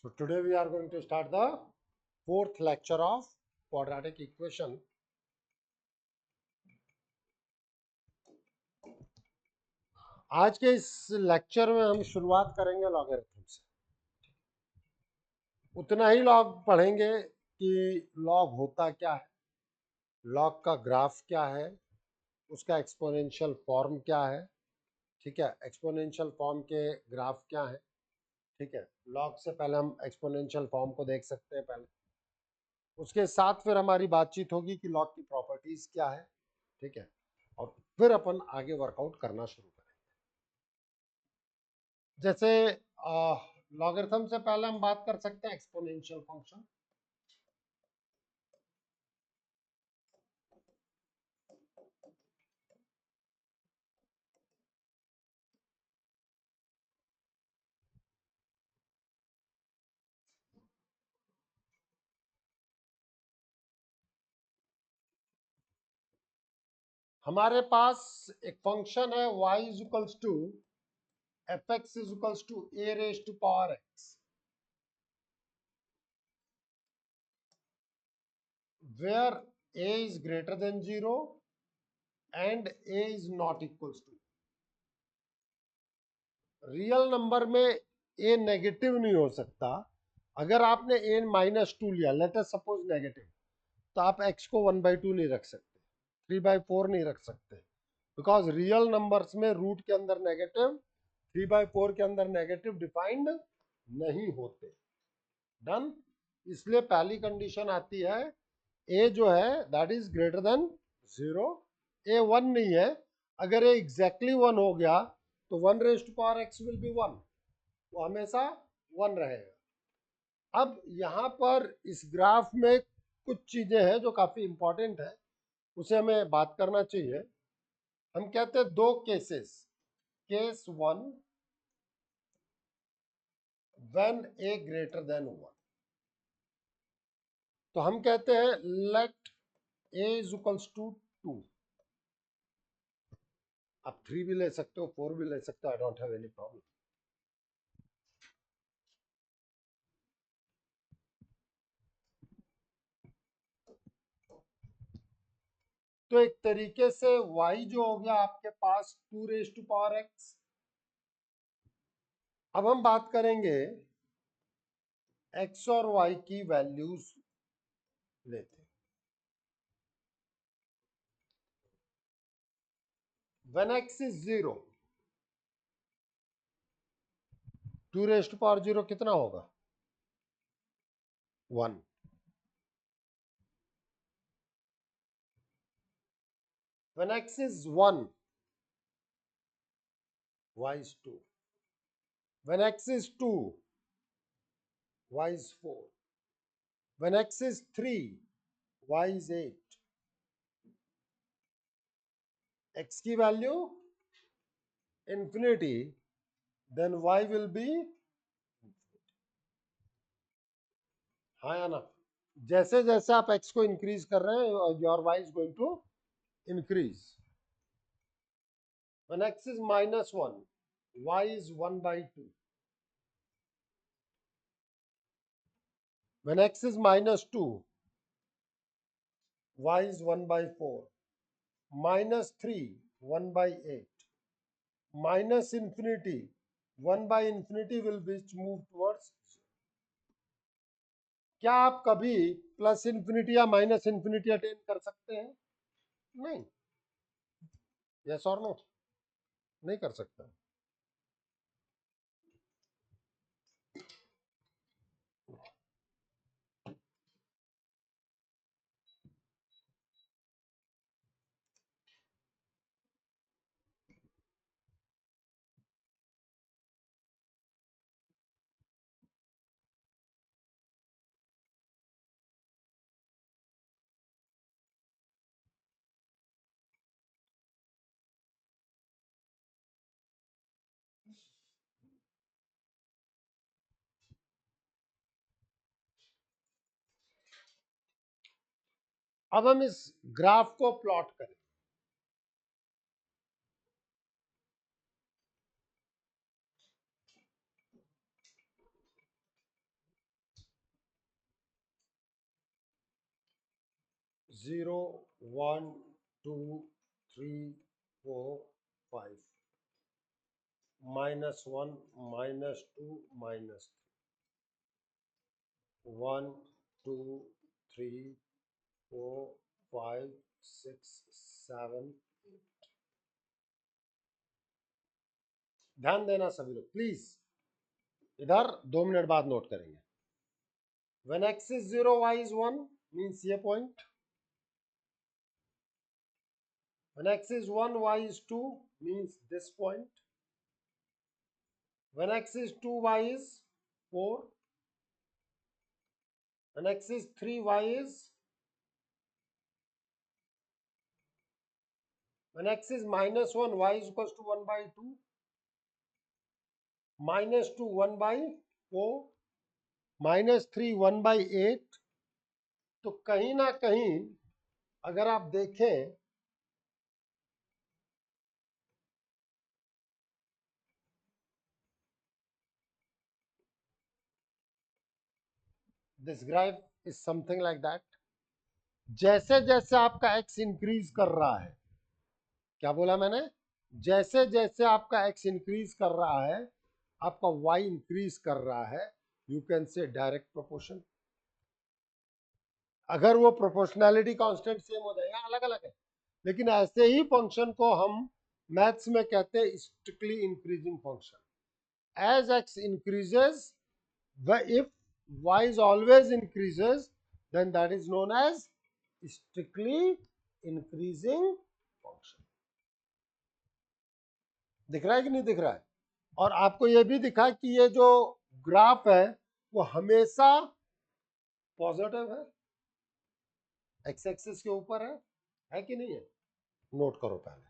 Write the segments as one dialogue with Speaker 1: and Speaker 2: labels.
Speaker 1: So today we are going to start the fourth lecture of quadratic equation. आज के इस lecture में हम शुरुआत करेंगे लॉगरिथम से। उतना ही लॉग पढ़ेंगे कि लॉग होता क्या है, लॉग का ग्राफ क्या है, उसका एक्सपोनेंशियल फॉर्म क्या है, ठीक है, एक्सपोनेंशियल फॉर्म के ग्राफ क्या है, ठीक है। लॉग से पहले हम एक्सपोनेंशियल फॉर्म को देख सकते हैं पहले, उसके साथ फिर हमारी बातचीत होगी कि लॉग की प्रॉपर्टीज क्या है, ठीक है, और फिर अपन आगे वर्कआउट करना शुरू करें। जैसे लॉगरिथम से पहले हम बात कर सकते हैं एक्सपोनेंशियल फंक्शन। हमारे पास एक फंक्शन है y is equals to f x is equals to a raise to power x, where a is greater than 0 and a is not equals to. Real number में a नेगेटिव नहीं हो सकता। अगर आपने a minus two लिया, let us suppose negative, तो आप x को 1/2 नहीं रख सकते, 3/4 नहीं रख सकते, बिकॉज रियल नंबर्स में रूट के अंदर नेगेटिव, 3/4 के अंदर नेगेटिव डिफाइंड नहीं होते। डन। इसलिए पहली कंडीशन आती है ए जो है दैट इज ग्रेटर देन 0, ए 1 नहीं है। अगर ए एग्जैक्टली 1 हो गया तो 1 raise to power x will be 1, वो हमेशा 1 रहेगा। अब यहाँ पर इस ग्राफ में कुछ चीजें हैं जो काफी इंपॉर्टेंट है, उसे हमें बात करना चाहिए। हम कहते हैं दो cases, case 1 when a greater than 1, तो हम कहते हैं let a is equals to 2। आप 3 भी ले सकते हो, 4 भी ले सकते हो, I don't have any problem. तो एक तरीके से y जो हो गया आपके पास 2 रेज टू पावर x। अब हम बात करेंगे x और y की वैल्यूज लेते हैं। When x is 0, 2 raise to power 0 कितना होगा? 1। When x is 1, y is 2. When x is 2, y is 4. When x is 3, y is 8. x की value infinity, then y will be, हाँ या ना? जैसे जैसे आप x को इंक्रीज कर रहे हैं, your y is going to increase. When x is minus 1, y is 1/2. When x is minus 2, y is 1/4. Minus 3, 1/8. Minus infinity, 1/infinity will be moved towards 0. क्या आप कभी प्लस इंफिनिटी या माइनस इंफिनिटी अटेन कर सकते हैं? नहीं। Yes और no? नहीं कर सकता। अब हम इस ग्राफ को प्लॉट करें। 0 1 2 3 4 5 -1 -2 -3 1 2 3 4 5 6 7। ध्यान देना सभी लोग प्लीज, इधर 2 मिनट बाद नोट करेंगे। When x is 0, y is 1 means ये point. When x is 1, y is 2 means this point. When x is 2, y is 4. When x is 3, y is. When x is -1, y is equals to 1 by 2. -2, 1 by 4. -3, 1 by 8. तो कहीं ना कहीं अगर आप देखें this graph is something like that. जैसे जैसे आपका x इंक्रीज कर रहा है, क्या बोला मैंने, जैसे जैसे आपका x इंक्रीज कर रहा है आपका y इंक्रीज कर रहा है। You can say direct proportion. अगर वो प्रोपोर्शनैलिटी कांस्टेंट सेम हो जाए, अलग अलग है, लेकिन ऐसे ही फंक्शन को हम मैथ्स में कहते हैं strictly increasing function. As x increases, if y is always increases, then that is known as strictly increasing function। दिख रहा है कि नहीं दिख रहा है? और आपको यह भी दिखा कि ये जो ग्राफ है वो हमेशा पॉजिटिव है, एक्स एक्सिस के ऊपर है कि नहीं है? नोट करो पहले।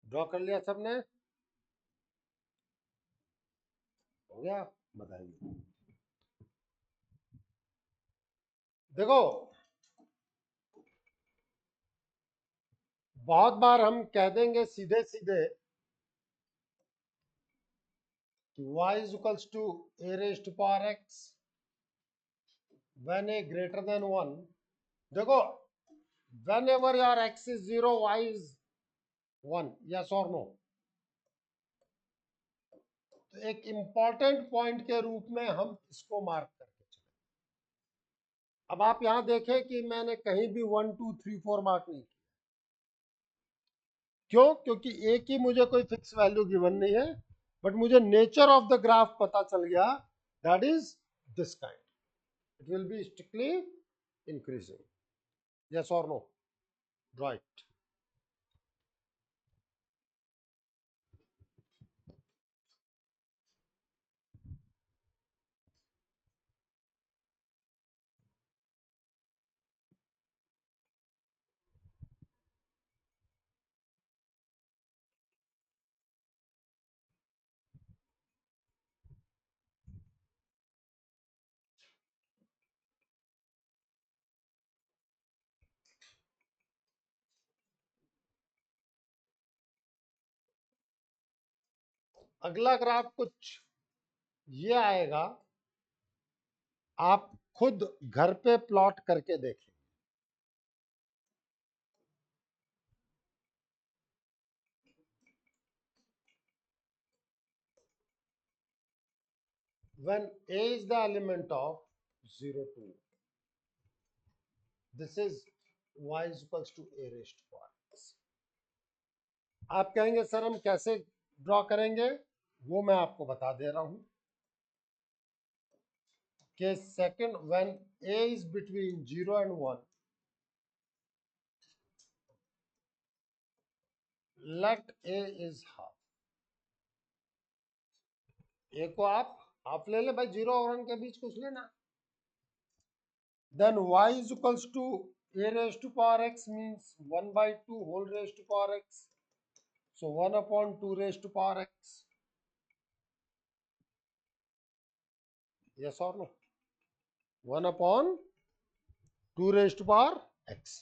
Speaker 1: ड्रॉ कर लिया सबने? हो गया? बताइए। देखो, बहुत बार हम कह देंगे सीधे सीधे कि y is equals to a raised to power x when a greater than 1। देखो, whenever your x is 0, y is 1, yes or no? तो एक इंपॉर्टेंट पॉइंट के रूप में हम इसको मार्क करके चले। अब आप यहां देखें कि मैंने कहीं भी 1 2 3 4 मार्क नहीं किया। क्यों? क्योंकि a की मुझे कोई फिक्स वैल्यू गिवन नहीं है, बट मुझे नेचर ऑफ द ग्राफ पता चल गया, that is this kind, it will be strictly increasing. Yes और नो? राइट। अगला ग्राफ कुछ ये आएगा, आप खुद घर पे प्लॉट करके देखें। when a is the element of 0 2, this is y is equals to a raised to power x। आप कहेंगे सर हम कैसे ड्रॉ करेंगे, वो मैं आपको बता दे रहा हूं कि second when a is between 0 and 1, let a is half. a को आप हाफ ले ले भाई, 0 और 1 के बीच कुछ लेना। then y is equals to a raised to power x means 1 by 2 whole raised to power x, so 1 upon 2 raised to power x, yes or no? 1 upon 2 raised to power x।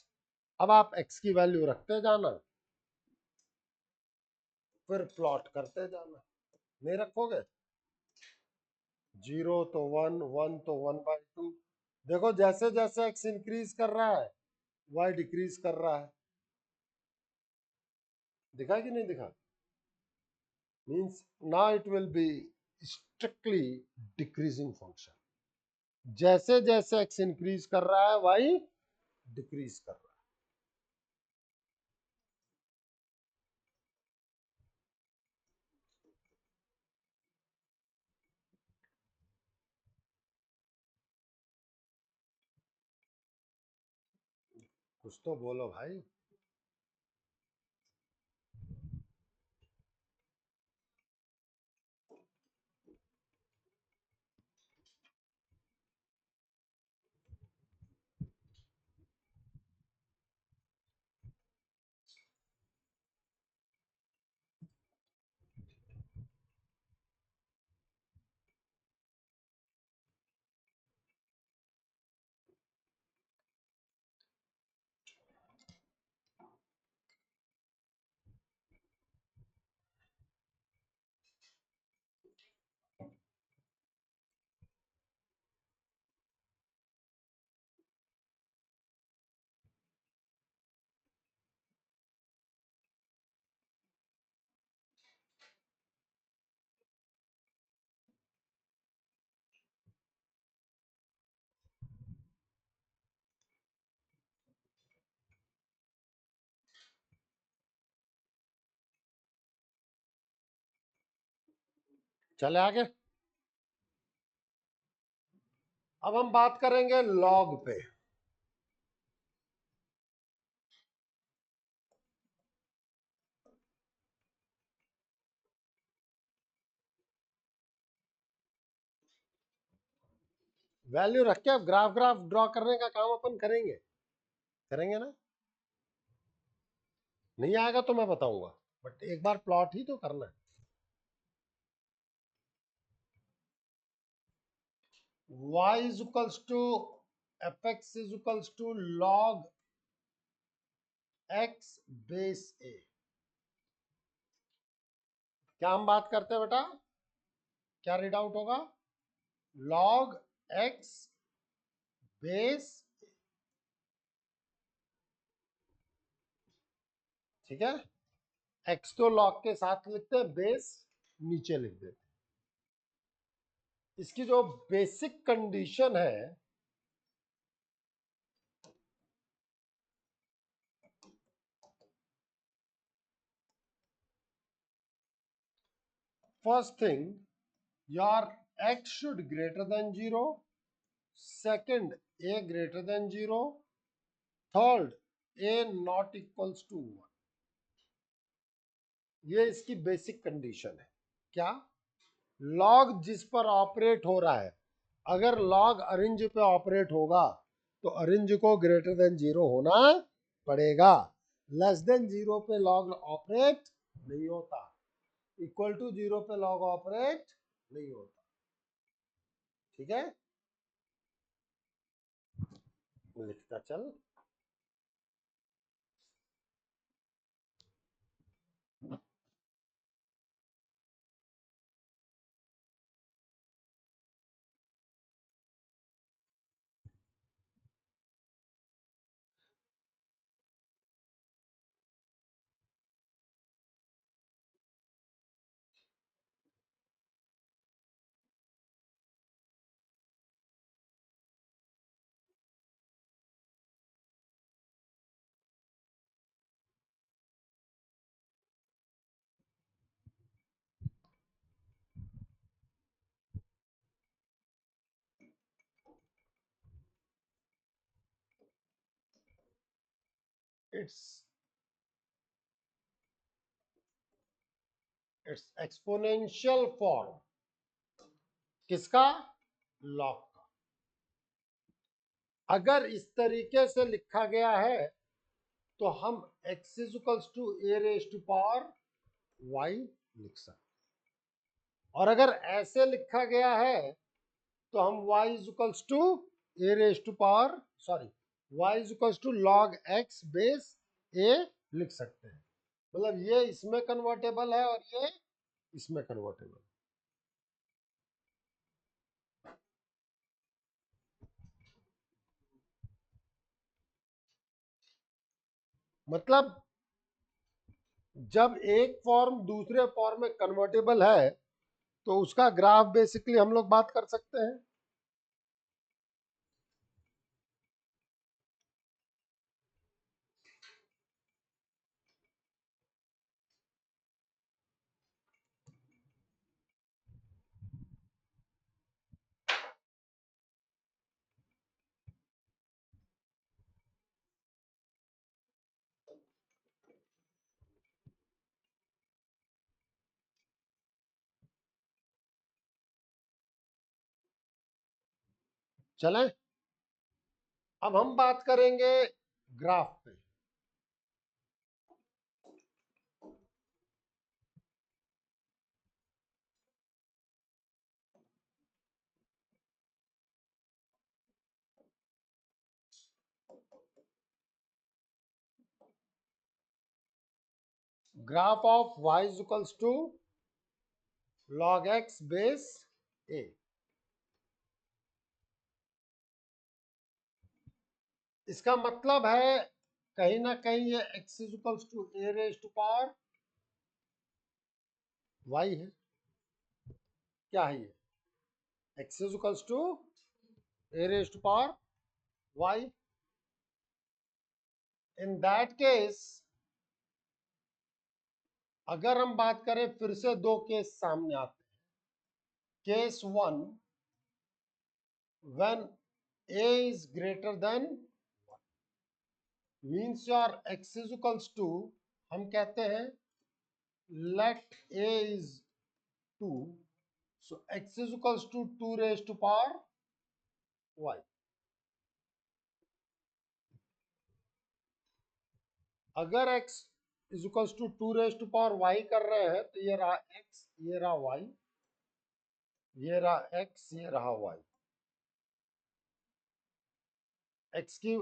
Speaker 1: अब आप x की value रखते जाना, फिर plot करते जाना। नहीं रखोगे, 0 तो 1, 1 तो 1/2। देखो जैसे जैसे x इंक्रीज कर रहा है y डिक्रीज कर रहा है। दिखा कि नहीं दिखा? Means now it will be strictly decreasing function। जैसे जैसे x इंक्रीज कर रहा है y डिक्रीज कर रहा है। कुछ तो बोलो भाई। चले आगे। अब हम बात करेंगे लॉग पे। वैल्यू रख के अब ग्राफ ग्राफ ड्रॉ करने का काम अपन करेंगे, करेंगे ना? नहीं आएगा तो मैं बताऊंगा, बट एक बार प्लॉट ही तो करना है। y is equals to fx is equals to log x base a। क्या हम बात करते हैं बेटा, क्या रीड आउट होगा? log x बेस, ठीक है? x तो log के साथ लिखते हैं, बेस नीचे लिख देते हैं। इसकी जो बेसिक कंडीशन है, first thing your x should greater than 0, second a greater than 0, third a not equals to 1। ये इसकी बेसिक कंडीशन है। क्या? लॉग जिस पर ऑपरेट हो रहा है, अगर लॉग अरेंज पे ऑपरेट होगा तो अरेंज को ग्रेटर देन 0 होना पड़ेगा। लेस देन 0 पे लॉग ऑपरेट नहीं होता, इक्वल टू 0 पे लॉग ऑपरेट नहीं होता। ठीक है, लिखता चल। इट्स इट्स एक्सपोनेंशियल फॉर्म किसका? लॉग का। अगर इस तरीके से लिखा गया है तो हम x equals to a raise to power y लिख सकते हैं, और अगर ऐसे लिखा गया है तो हम y equals to a raise to power y equals to log x base a लिख सकते हैं। मतलब ये इसमें कन्वर्टेबल है और ये इसमें कन्वर्टेबल। मतलब जब एक फॉर्म दूसरे फॉर्म में कन्वर्टेबल है तो उसका ग्राफ बेसिकली हम लोग बात कर सकते हैं। चलें, अब हम बात करेंगे ग्राफ पे। Graph of y equals to log x base a। इसका मतलब है कहीं ना कहीं ये x equals to a raise to power y है। क्या है ये? x equals to a raise to power y। In that case अगर हम बात करें, फिर से दो केस सामने आते हैं। Case one, when a is greater than means your x equals to, हम कहते हैं let a is 2, so x equals to 2 raised to power y। अगर x equals to 2 raised to power y कर रहे हैं तो ये रहा x, ये रहा y, ये रहा x, ये रहा y। x की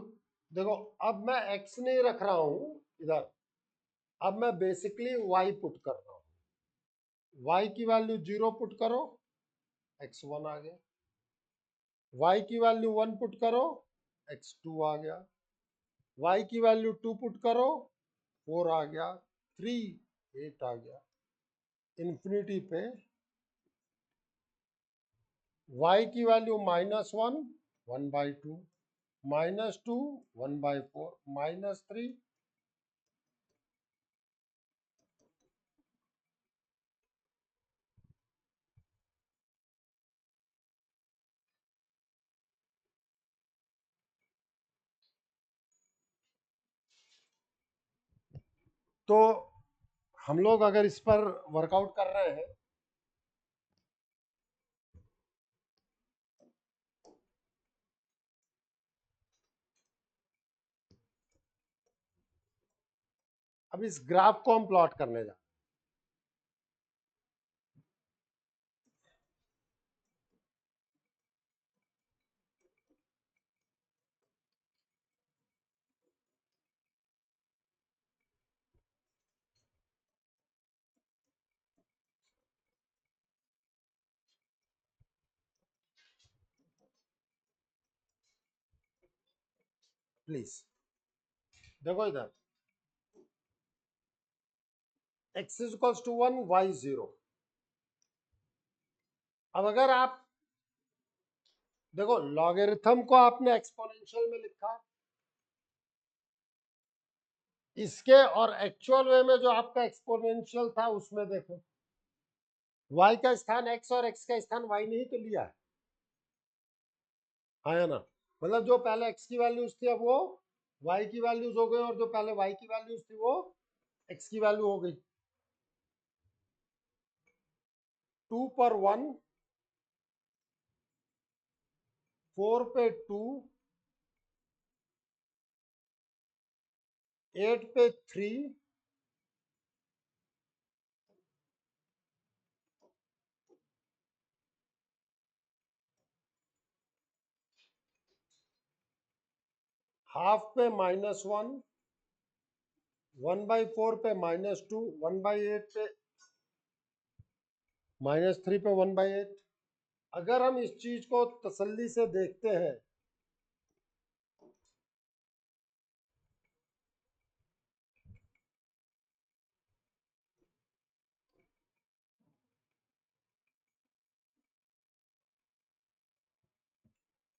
Speaker 1: देखो, अब मैं x नहीं रख रहा हूं इधर, अब मैं बेसिकली y पुट कर रहा हूं। y की वैल्यू 0 पुट करो, x1 आ गया। y की वैल्यू 1 पुट करो, x2 आ गया। y की वैल्यू 2 पुट करो, 4 आ गया। 3 8 आ गया। इन्फिनिटी पे y की वैल्यू -1 1/2, -2 1/4, -3 तो हम लोग अगर इस पर वर्कआउट कर रहे हैं, अब इस ग्राफ को हम प्लॉट करने जा, प्लीज देखो इधर x इक्वल्स टू 1 y 0। अब अगर आप देखो, लॉगरिथम को आपने एक्सपोनेंशियल में लिखा, इसके और एक्चुअल वे में जो आपका एक्सपोनेंशियल था उसमें देखो, y का स्थान x और x का स्थान y नहीं तो लिया है ना? मतलब जो पहले x की वैल्यूज थी अब वो y की वैल्यूज हो गई और जो पहले y की वैल्यूज थी वो x की वैल्यू हो गई। 2 पर 1, 4 पे 2, 8 पे 3, हाफ पे -1, 1/4 पे -2, 1/8 पे -3 पे 1/8। अगर हम इस चीज को तसल्ली से देखते हैं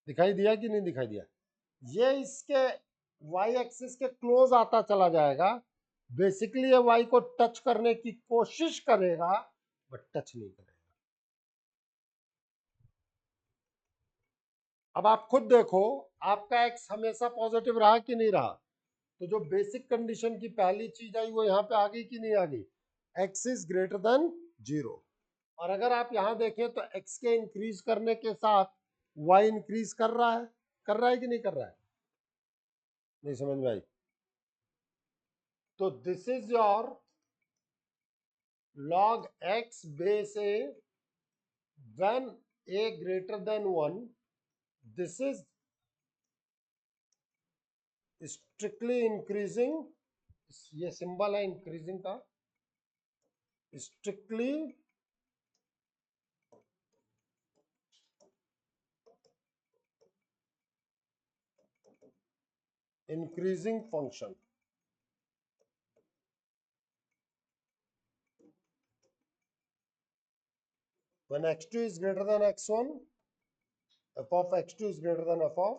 Speaker 1: दिखाई दिया कि नहीं दिखाई दिया, ये इसके y एक्सिस के क्लोज आता चला जाएगा। बेसिकली ये y को टच करने की कोशिश करेगा बट टच नहीं करेगा। अब आप खुद देखो, आपका x हमेशा पॉजिटिव रहा कि नहीं रहा, तो जो बेसिक कंडीशन की पहली चीज आई वो यहाँ पे आ गई कि नहीं आ गई, x इज ग्रेटर देन 0। और अगर आप यहाँ देखें तो x के इंक्रीज करने के साथ y इंक्रीज कर रहा है कि नहीं कर रहा है, नहीं समझ में आई। तो this is your log x base a when a greater than 1, this is strictly increasing, ये सिंबल है इंक्रीजिंग का, strictly increasing function। when x2 is greater than x1, f of x2 is greater than f of,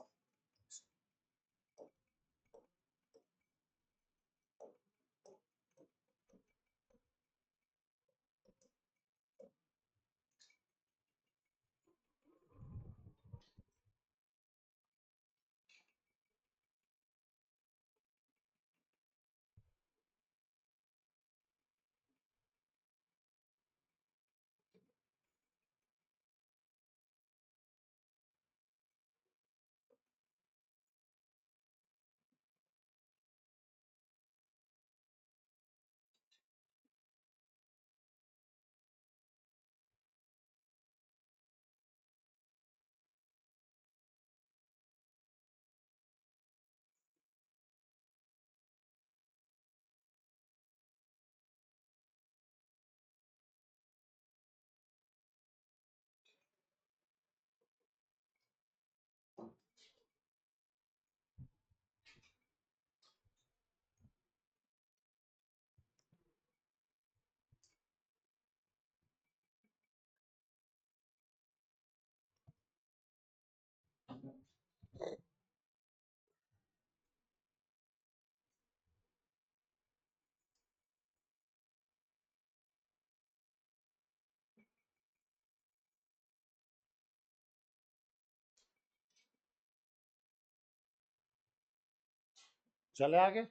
Speaker 1: चले आगे।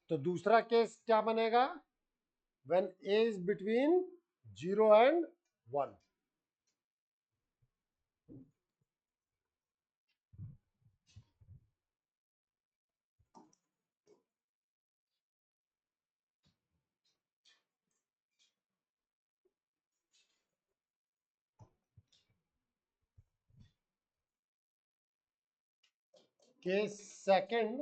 Speaker 1: तो दूसरा case क्या बनेगा, when a is between 0 and 1। Case second,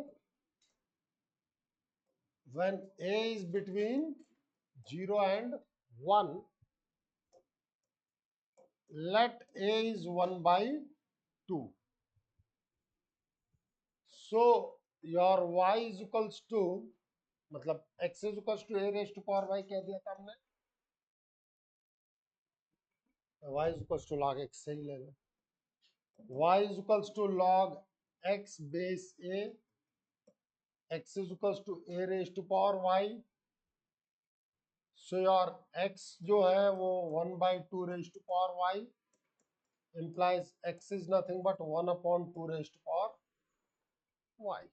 Speaker 1: when a is between 0 and 1, let a is 1/2। so your y is equals to, मतलब x is equals to a raised to power y कह दिया था हमने, y is equals to log x से ही ले लो, y is equals to log x base a, x is equals to a raised to power y। so your x जो है वो 1/2 raised to power y, implies x is nothing but 1 upon 2 raised to power y.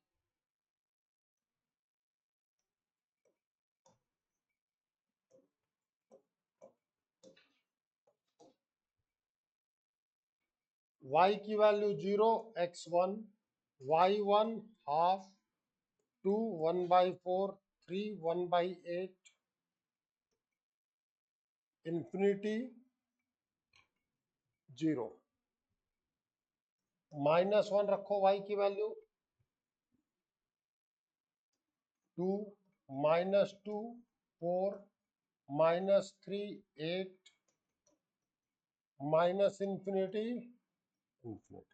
Speaker 1: Y की value 0, x1, y1 half, 2 1 by 4, 3 1 by 8, infinity 0. -1 रखो y की value 2, -2 4, -3 8, minus infinity infinity.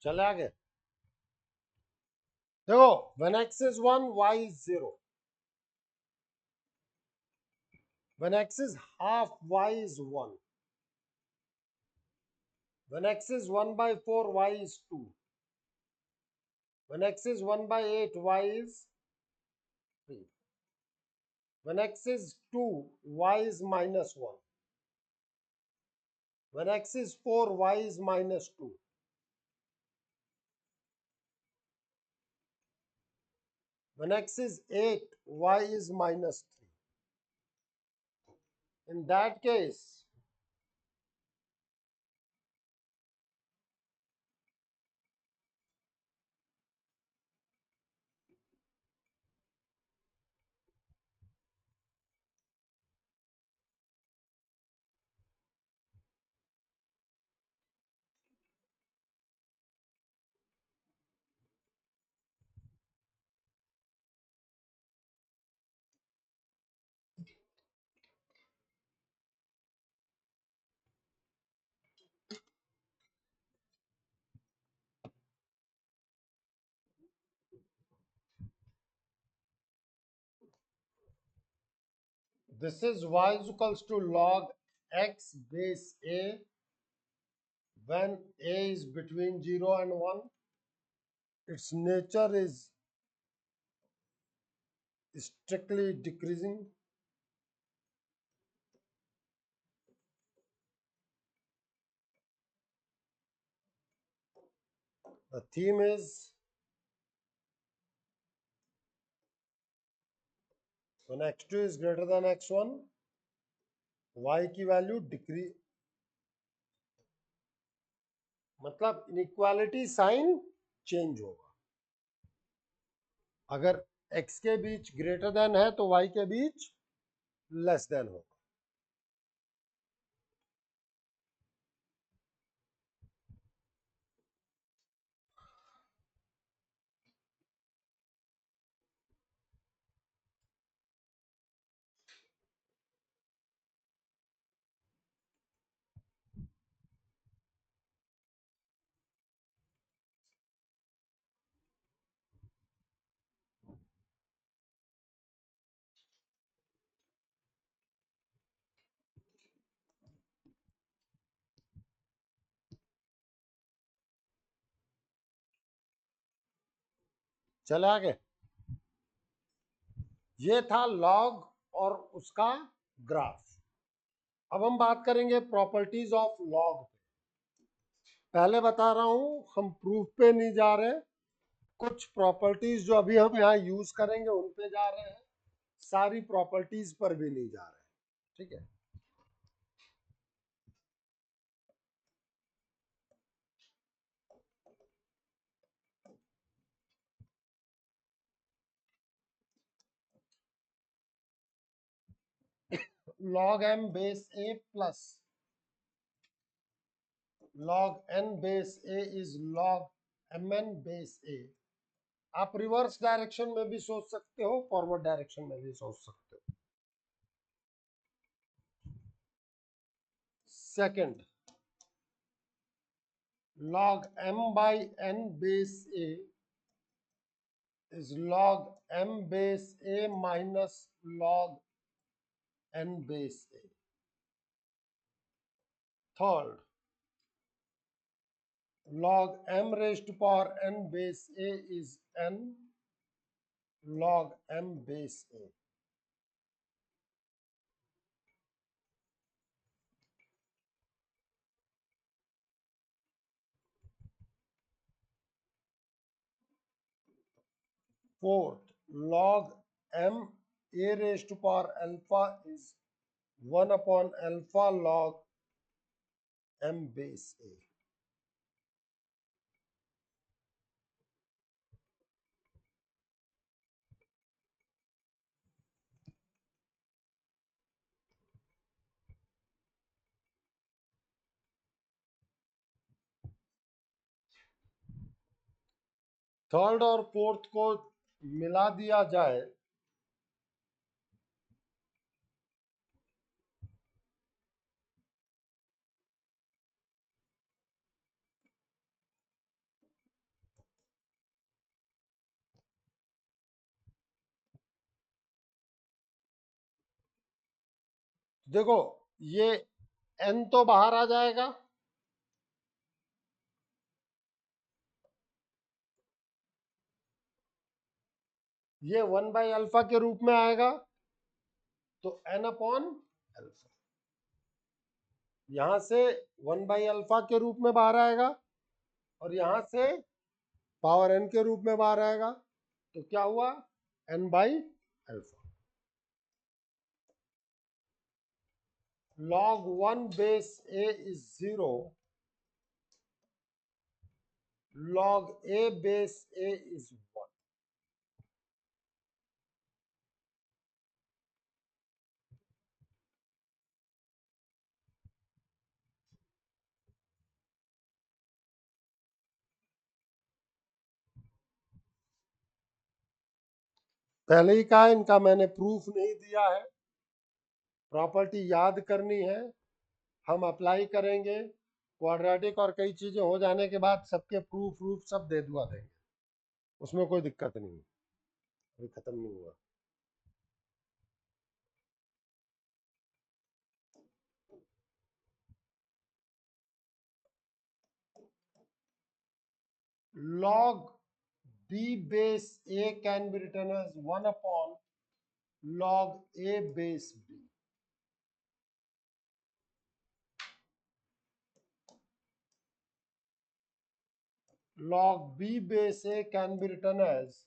Speaker 1: चले आगे देखो, when x is 1 y is 0, when x is half y is 1, when x is 1 by 4 y is 2, when x is 1 by 8 y is 3, when x is 2 y is -1, when x is 4 y is -2, when x is 8 y is -3. In that case, this is y is equals to log x base a when a is between 0 and 1. Its nature is strictly decreasing. The theme is when x2 is greater than x1, y की value decrease, मतलब inequality sign change होगा. अगर x के बीच greater than है तो y के बीच less than होगा. चले आगे। ये था लॉग और उसका ग्राफ। अब हम बात करेंगे प्रॉपर्टीज ऑफ लॉग। पहले बता रहा हूं हम प्रूफ पे नहीं जा रहे, कुछ प्रॉपर्टीज जो अभी हम यहाँ यूज करेंगे उन पे जा रहे हैं, सारी प्रॉपर्टीज पर भी नहीं जा रहे। ठीक है। log m base a plus log n base a is log mn base a। आप रिवर्स डायरेक्शन में भी सोच सकते हो, फॉरवर्ड डायरेक्शन में भी सोच सकते हो। Second, log m by n base a is log m base a minus log n base a। Third, log m raised to power n base a is n log m base a। Fourth, log m a raised to power alpha is 1 upon alpha log m base a। Third और fourth को मिला दिया जाए देखो, ये n तो बाहर आ जाएगा, ये 1 बाई अल्फा के रूप में आएगा, तो n अपॉन अल्फा यहां से 1 बाई अल्फा के रूप में बाहर आएगा और यहां से पावर n के रूप में बाहर आएगा, तो क्या हुआ, n by alpha. log 1 base a is 0, log a base a is 1। पहले ही कहा इनका मैंने प्रूफ नहीं दिया है, प्रॉपर्टी याद करनी है, हम अप्लाई करेंगे क्वाड्रेटिक और कई चीजें हो जाने के बाद सबके प्रूफ प्रूफ सब दे दुआ देंगे, उसमें कोई दिक्कत नहीं, अभी खत्म नहीं हुआ। log b base a can be written as 1 upon log a base b। log b base a can be written as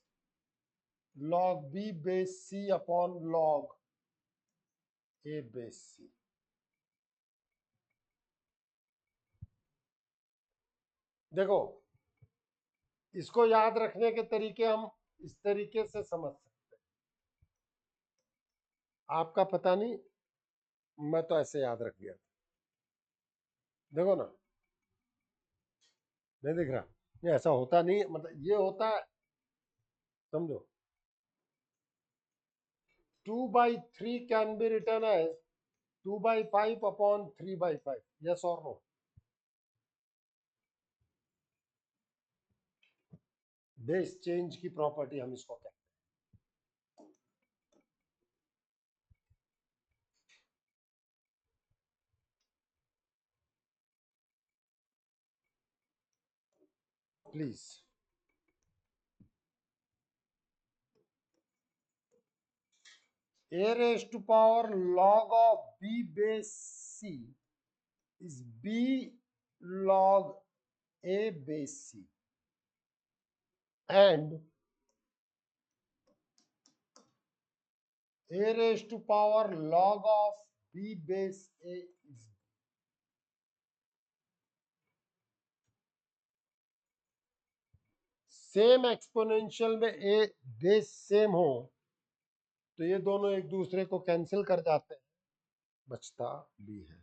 Speaker 1: log b base c upon log a base c। देखो, इसको याद रखने के तरीके हम इस तरीके से समझ सकते हैं, आपका पता नहीं, मैं तो ऐसे याद रख गया। देखो ना, नहीं दिख रहा, ये ऐसा होता नहीं, मतलब ये होता है, समझो। 2/3 can be written as 2/5 upon 3/5। yes or no? Base change की प्रॉपर्टी हम इसको कहते हैं। Please a raised to power log of b base c is b log a base c, and a raised to power log of b base a is same exponential में ए base same हो तो ये दोनों एक दूसरे को cancel कर जाते हैं, बचता बी है।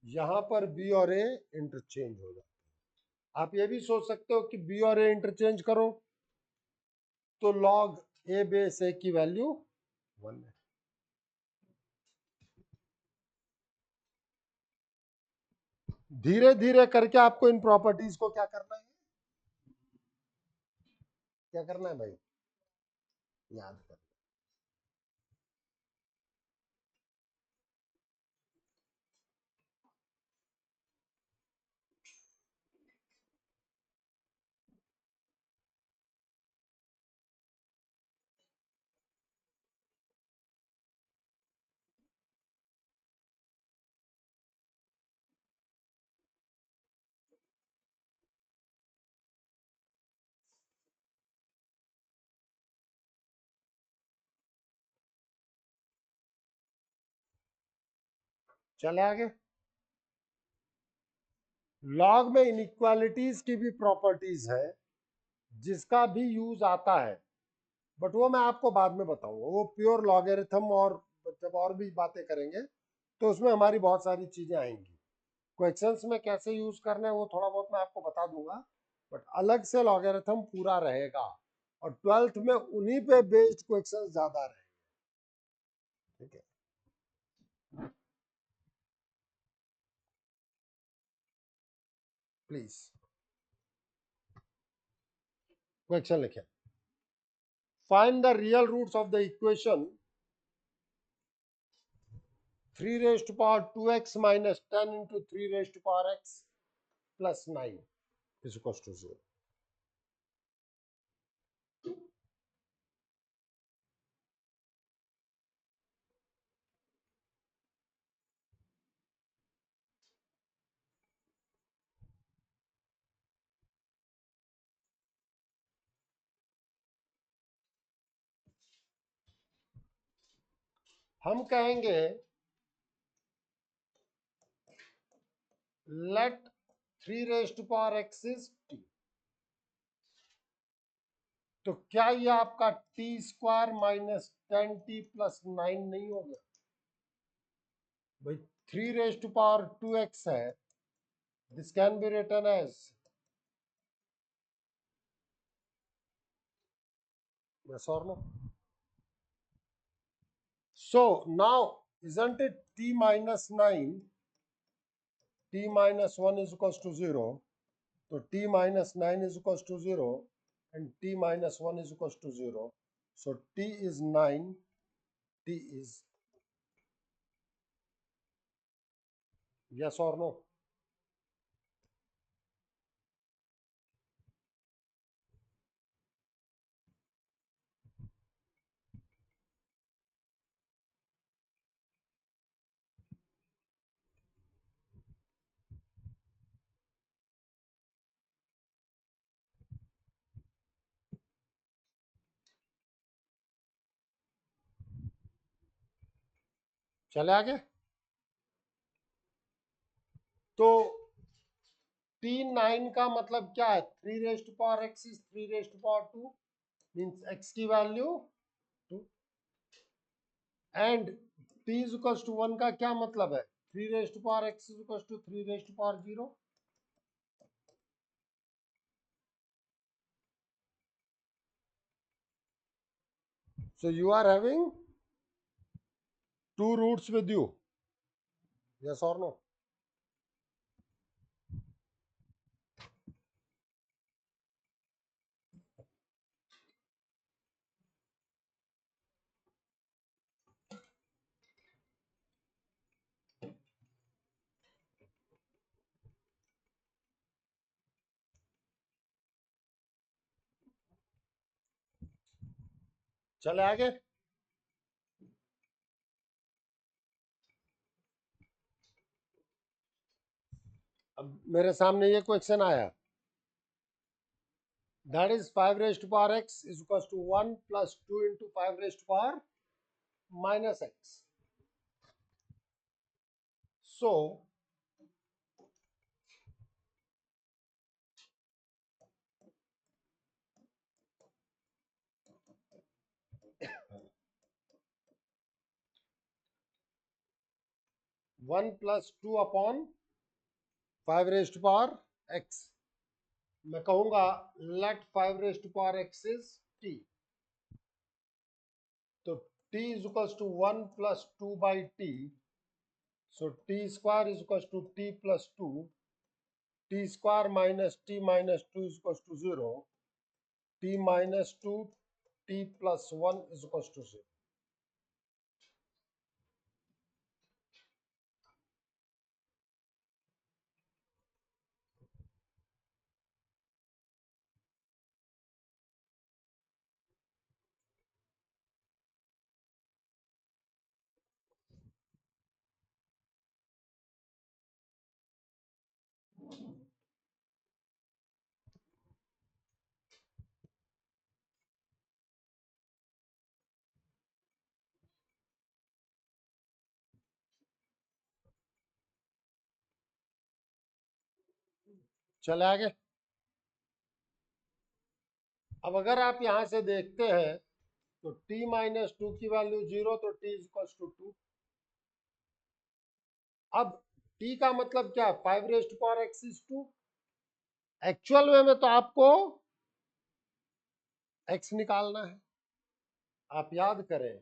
Speaker 1: यहां पर बी और ए इंटरचेंज हो जाते हैं। आप ये भी सोच सकते हो कि बी और ए इंटरचेंज करो तो लॉग ए बेस ए की वैल्यू 1 है। धीरे धीरे करके आपको इन प्रॉपर्टीज को क्या करना है, क्या करना है भाई, याद कर। चले आगे। लॉग में इनइक्वालिटीज की भी प्रॉपर्टीज है जिसका भी यूज आता है, बट वो मैं आपको बाद में बताऊंगा। वो प्योर लॉगरिथम और जब और भी बातें करेंगे तो उसमें हमारी बहुत सारी चीजें आएंगी। क्वेश्चंस में कैसे यूज करना है वो थोड़ा बहुत मैं आपको बता दूंगा, बट अलग से लॉगरिथम पूरा रहेगा और 12th में उन्हीं पे बेस्ड क्वेश्चंस ज्यादा रहेंगे। ठीक है, प्लीज क्वेश्चन लिखें। Find the real roots of the equation 3 raised to power 2x minus 10 into 3 raised to power x plus 9 is equals to 0। हम कहेंगे let 3 raised to power x is t, तो क्या ये आपका T square minus 10t plus 9 नहीं हो गया भाई? 3 raised to power 2x है, this can be written as, yes or no? So now isn't it t minus 9, t minus 1 is equals to 0, तो t minus 9 is equals to 0 and t minus 1 is equals to 0, so t is 9, t is, yes or no? चले आगे। तो t9 का मतलब क्या है? 3 raised to power x is 3 raised to power 2 means x की value 2, and t is equals to 1 का क्या मतलब है? 3 raised to power x is equals to 3 raised to power 0, so you are having two roots with you, yes or no? चले आगे। अब मेरे सामने ये क्वेश्चन आया, that is 5 raise to power x is equal to 1 plus 2 into 5 raise to power minus x. So 1 plus 2 upon 5 raise to power x. मैं कहूंगा let 5 raise to power x is t. तो t is equal to 1 plus 2 by t. So t square is equals to t plus 2. T square minus t minus 2 is equals to 0. T minus 2, t plus 1 is equals to 0. चले आगे. अब अगर आप यहां से देखते हैं तो t माइनस 2 की वैल्यू 0, तो t इज इक्वल टू 2. अब t का मतलब क्या है? 5 raise to power x is 2. Actual में तो आपको x निकालना है. आप याद करें,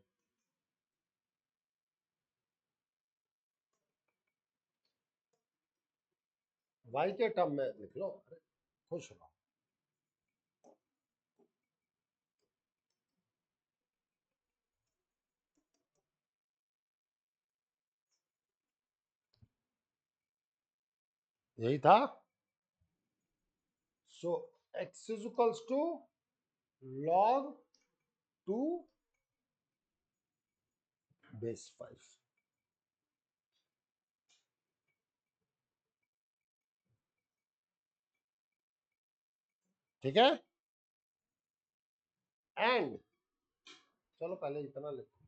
Speaker 1: y के टर्म में लिख लो. अरे खुश रहो. यही था. So x is equals to log 2 base 5. ठीक है. एंड चलो पहले इतना लिखो.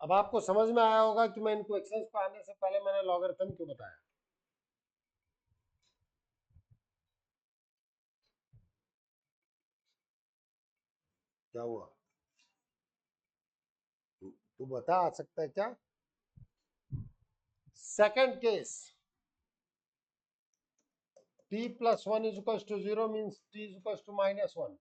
Speaker 1: अब आपको समझ में आया होगा कि मैं इन क्वेश्चंस पे आने से पहले मैंने लॉगरिथम क्यों बताया. क्या हुआ? तू बता सकता है क्या? Second case, t plus 1 is equals to 0 means t is equals to minus 1.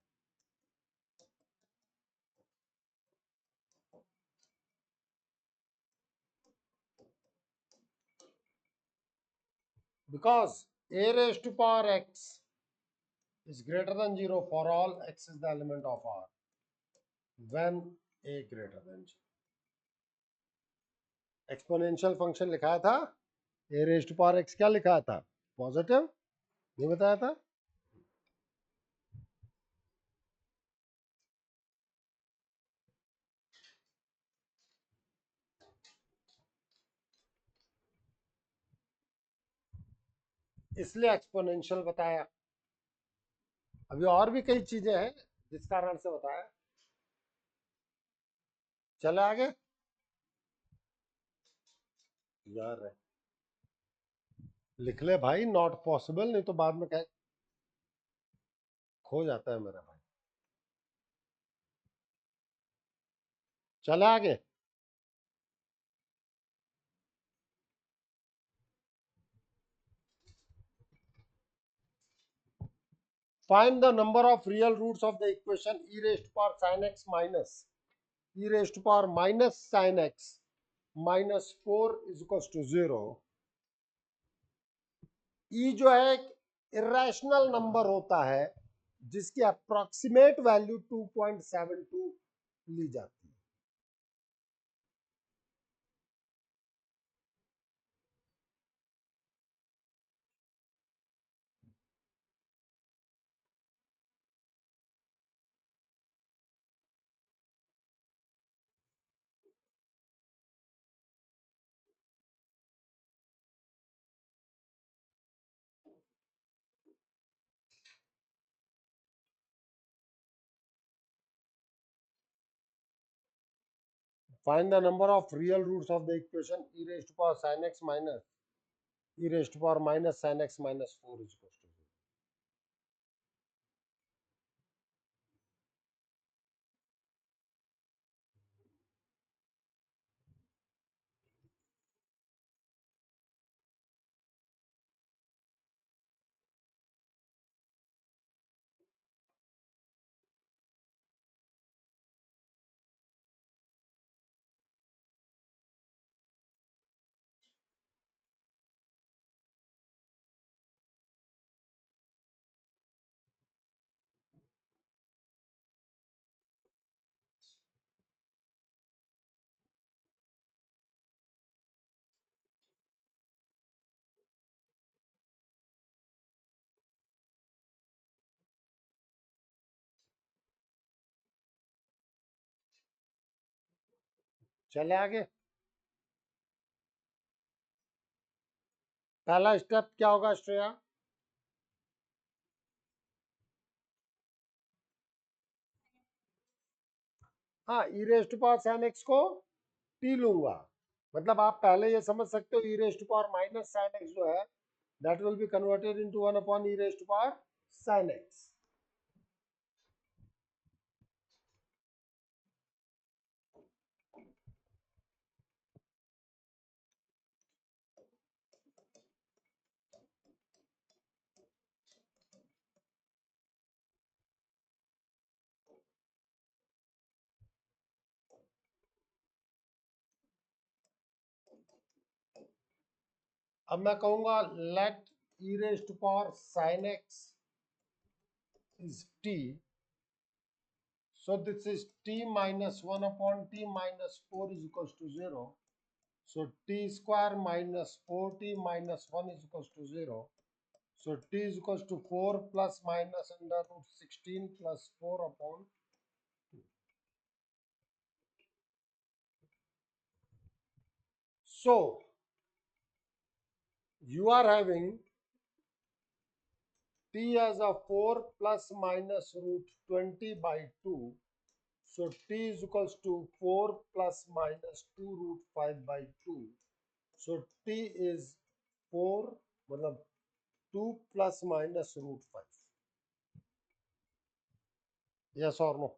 Speaker 1: Because a raised to power x is greater than 0 for all x is the element of R when a greater than 0. Exponential function लिखाया था, a raised to power x क्या लिखा था? Positive. नहीं बताया था? इसलिए exponential बताया. अभी और भी कई चीजें हैं जिस कारण से बताया. चले आगे. यार लिख ले भाई, नॉट पॉसिबल, नहीं तो बाद में कह खो जाता है मेरा भाई. चले आगे. Find the number of real roots of the equation e raised to power sin x minus e raised to power minus sin x minus 4 is equals to 0. e जो है एक इरेशनल नंबर होता है जिसकी अप्रोक्सीमेट वैल्यू 2.72 ली जाती है. Find the number of real roots of the equation e raised to power sin x minus e raised to power minus sin x minus 4 is equal to 0. चले आगे। पहला step क्या होगा श्रेया? हाँ, e raise to power sine x को t लूंगा। मतलब आप पहले ये समझ सकते हो e raise to power minus sine x जो है that will be converted into 1 upon e raise to power sine x. अब मैं कहूंगा let e raise to power sine x is t, so this is t minus 1 upon t minus 4 is equals to 0. So t square minus 4t minus 1 is equals to 0. So t is equals to 4 plus minus under root 16 plus 4 upon 2. So you are having t as a 4 plus minus root 20 by 2. So t is equals to 4 plus minus 2 root 5 by 2. So t is 4 मतलब 2 plus minus root 5. Yes or no?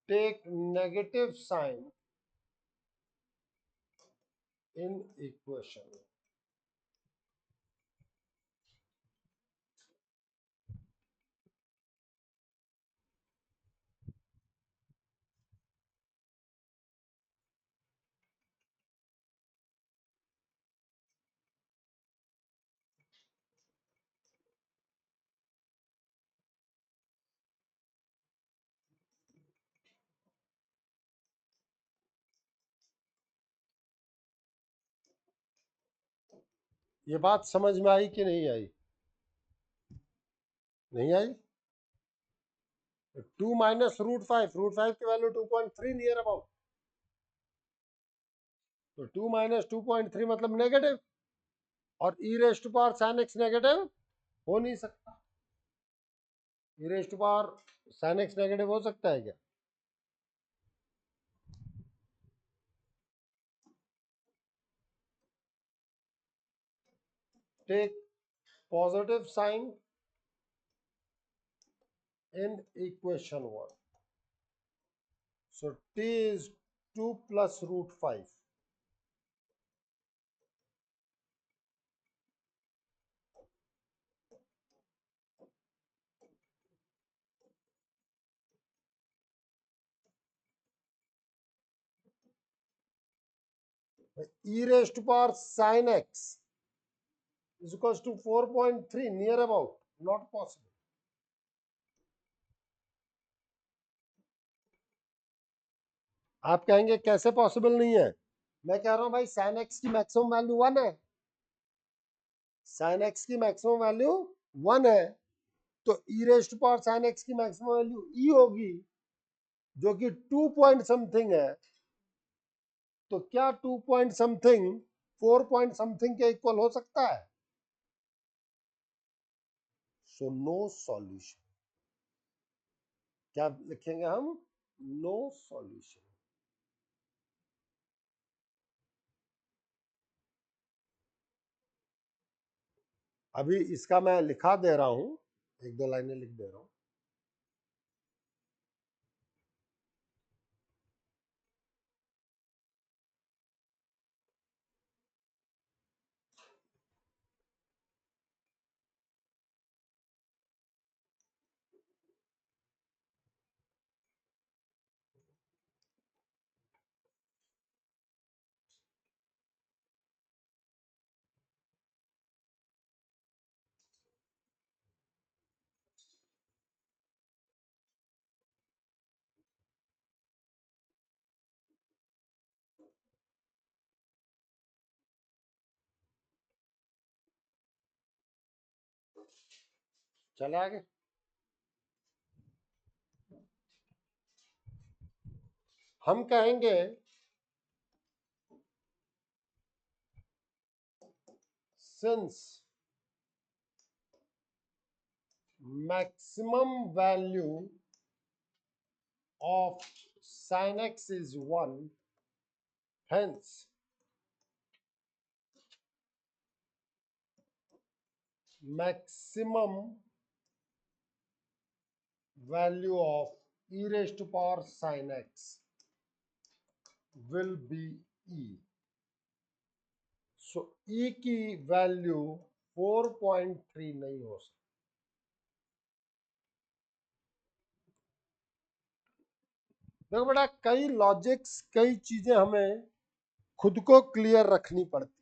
Speaker 1: Take negative sign in equation. ये बात समझ में आई कि नहीं आई? नहीं आई? 2 minus root 5, root 5 की value 2.3 near about, तो 2 minus 2.3 मतलब नेगेटिव, और e raise to power sin x negative हो नहीं सकता। e raise to power sin x negative हो सकता है क्या? Take positive sign in equation 1. So t is 2 plus root 5. E raised to power sin x is equals to 4.3 near about, not possible. आप कहेंगे कैसे पॉसिबल नहीं है? मैं कह रहा हूं भाई sin x की मैक्सिमम वैल्यू 1 है, sin x की मैक्सिमम वैल्यू 1 है, तो ई रेस्ट पावर साइन एक्स की मैक्सिमम वैल्यू ई होगी, जो कि 2 पॉइंट समथिंग है। तो क्या 2 पॉइंट समथिंग 4 पॉइंट समथिंग के इक्वल हो सकता है? So no solution. क्या लिखेंगे हम? No solution. अभी इसका मैं लिखा दे रहा हूं, एक दो लाइनें लिख दे रहा हूं। चले आगे। हम कहेंगे since maximum value of sin x is 1, hence maximum value of e raised to power sin x will be e. So e की वैल्यू 4.3 नहीं हो सकती। देखो बेटा, कई लॉजिक्स, कई चीजें हमें खुद को क्लियर रखनी पड़ती।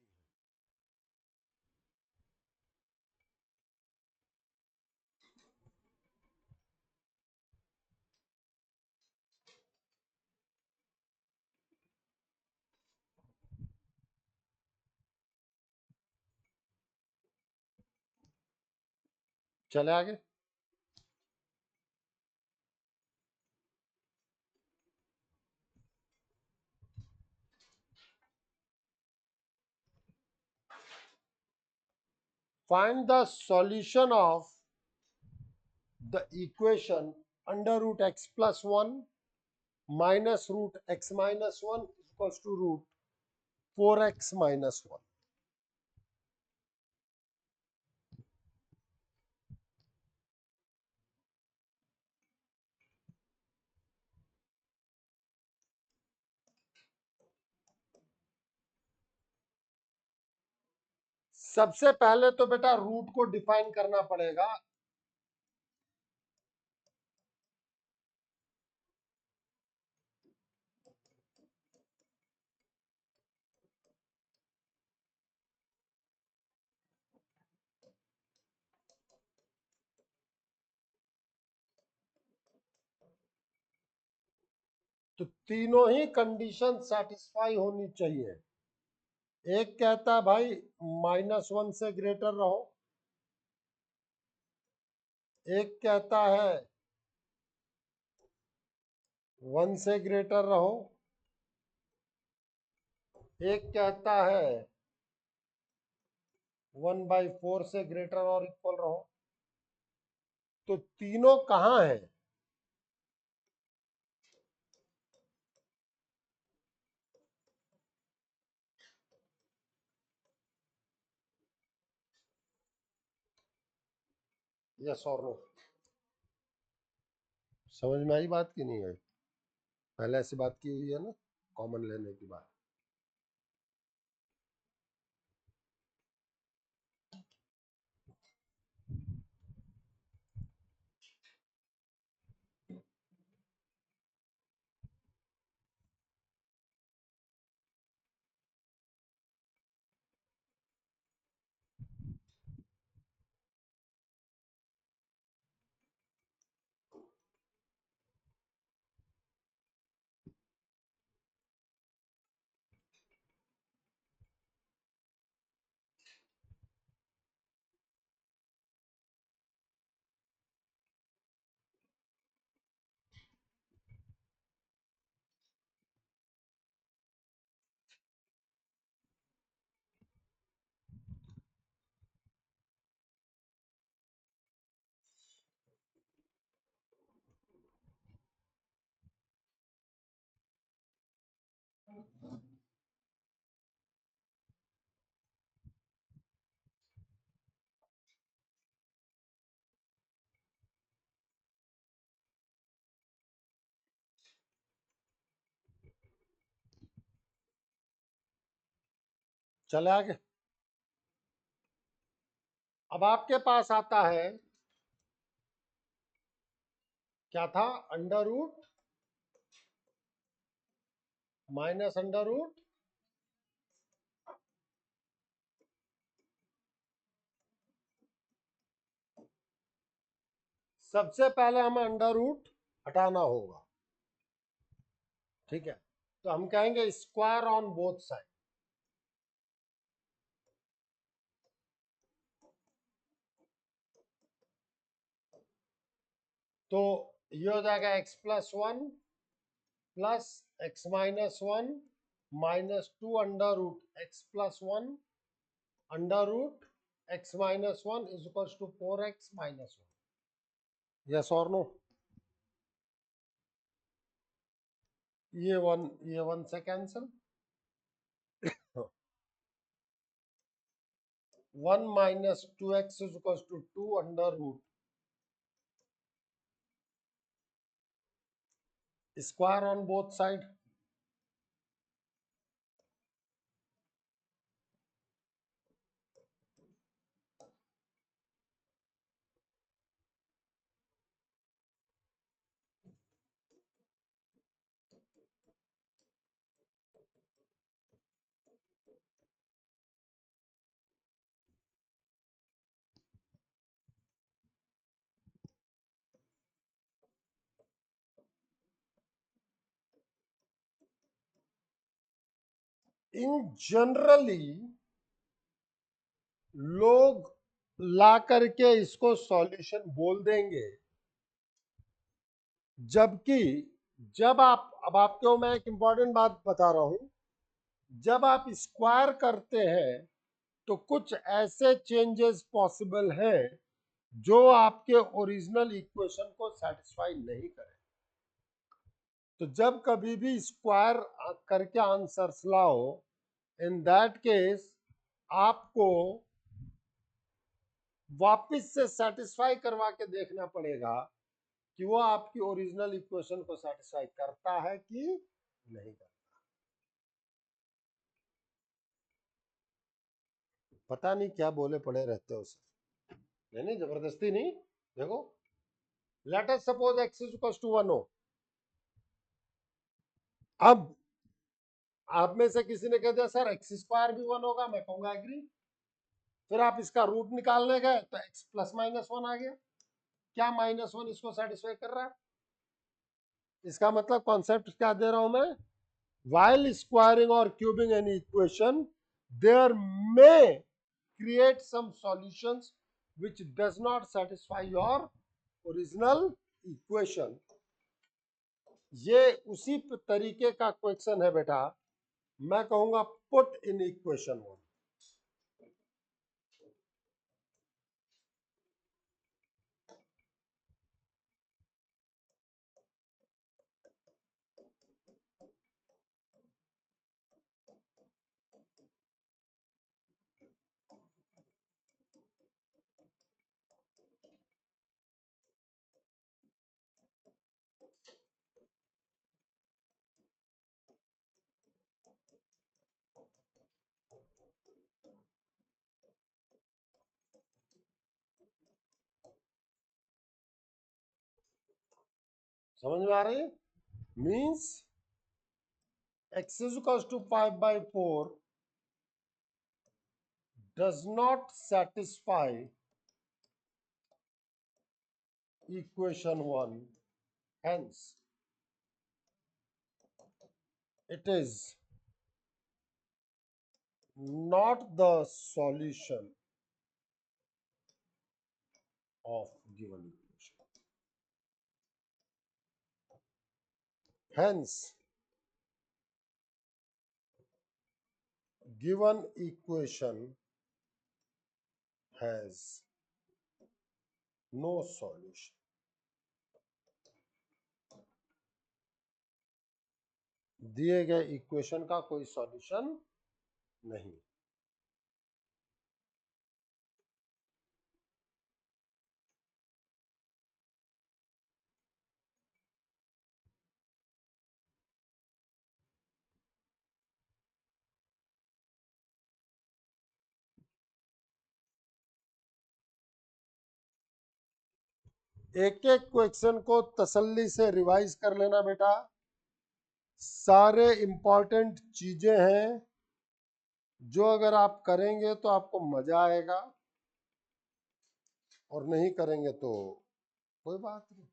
Speaker 1: चले आगे। Find the solution of the equation under root x plus 1 minus root x minus 1 equals to root 4x minus 1। सबसे पहले तो बेटा रूट को डिफाइन करना पड़ेगा। तो तीनों ही कंडीशन सेटिस्फाई होनी चाहिए। एक कहता है भाई -1 से ग्रेटर रहो, एक कहता है 1 से ग्रेटर रहो, एक कहता है 1/4 से ग्रेटर और इक्वल रहो। तो तीनों कहाँ है? यस और नो? समझ में आई बात की नहीं आई? पहले ऐसी बात की हुई है ना, कॉमन लेने की बात। चले आगे। अब आपके पास आता है, क्या था, under root minus under root, सबसे पहले हमें अंडर रूट हटाना होगा, ठीक है। तो हम कहेंगे स्क्वायर ऑन बोथ साइड, तो ये हो जाएगा x+1 + x-1 -2 under root x+1 under root x-1 is equal to 4x-1। Yes और नो? ये वन से cancel, 1 - 2x is equal to 2 under root square on both side, in generally लोग ला करके इसको सॉल्यूशन बोल देंगे, जबकि जब आप, अब आपको मैं एक इंपॉर्टेंट बात बता रहा हूं, जब आप स्क्वायर करते हैं तो कुछ ऐसे चेंजेस पॉसिबल हैं जो आपके ओरिजिनल इक्वेशन को सेटिस्फाई नहीं करें। तो जब कभी भी स्क्वायर करके आंसर्स लाओ, इन दैट केस आपको वापस से सेटिस्फाई करवा के देखना पड़ेगा कि वो आपकी ओरिजिनल इक्वेशन को सेटिस्फाई करता है कि नहीं करता। पता नहीं क्या बोले पड़े रहते हो सर, नहीं नहीं जबरदस्ती नहीं। देखो, let us suppose x is equal to 1 हो, अब आप में से किसी ने कह दिया सर x² भी 1 होगा, मैं कहूंगा एग्री। फिर आप इसका रूट निकालने गए तो x+-1 आ गया, क्या -1 इसको सेटिस्फाई कर रहा है? इसका मतलब कॉन्सेप्ट क्या दे रहा हूं मैं, while squaring or cubing any equation there may create some solutions which does not satisfy your original equation। ये उसी तरीके का क्वेश्चन है बेटा, मैं कहूंगा पुट इन इक्वेशन 1। समझ में आ रही है? Means x is equals to 5/4 does not satisfy equation 1, hence it is not the solution of given equation, hence given equation has no solution। दिए गए इक्वेशन का कोई सॉल्यूशन नहीं। एक एक क्वेश्चन को तसल्ली से रिवाइज कर लेना बेटा, सारे इंपॉर्टेंट चीजें हैं जो अगर आप करेंगे तो आपको मजा आएगा, और नहीं करेंगे तो कोई बात नहीं।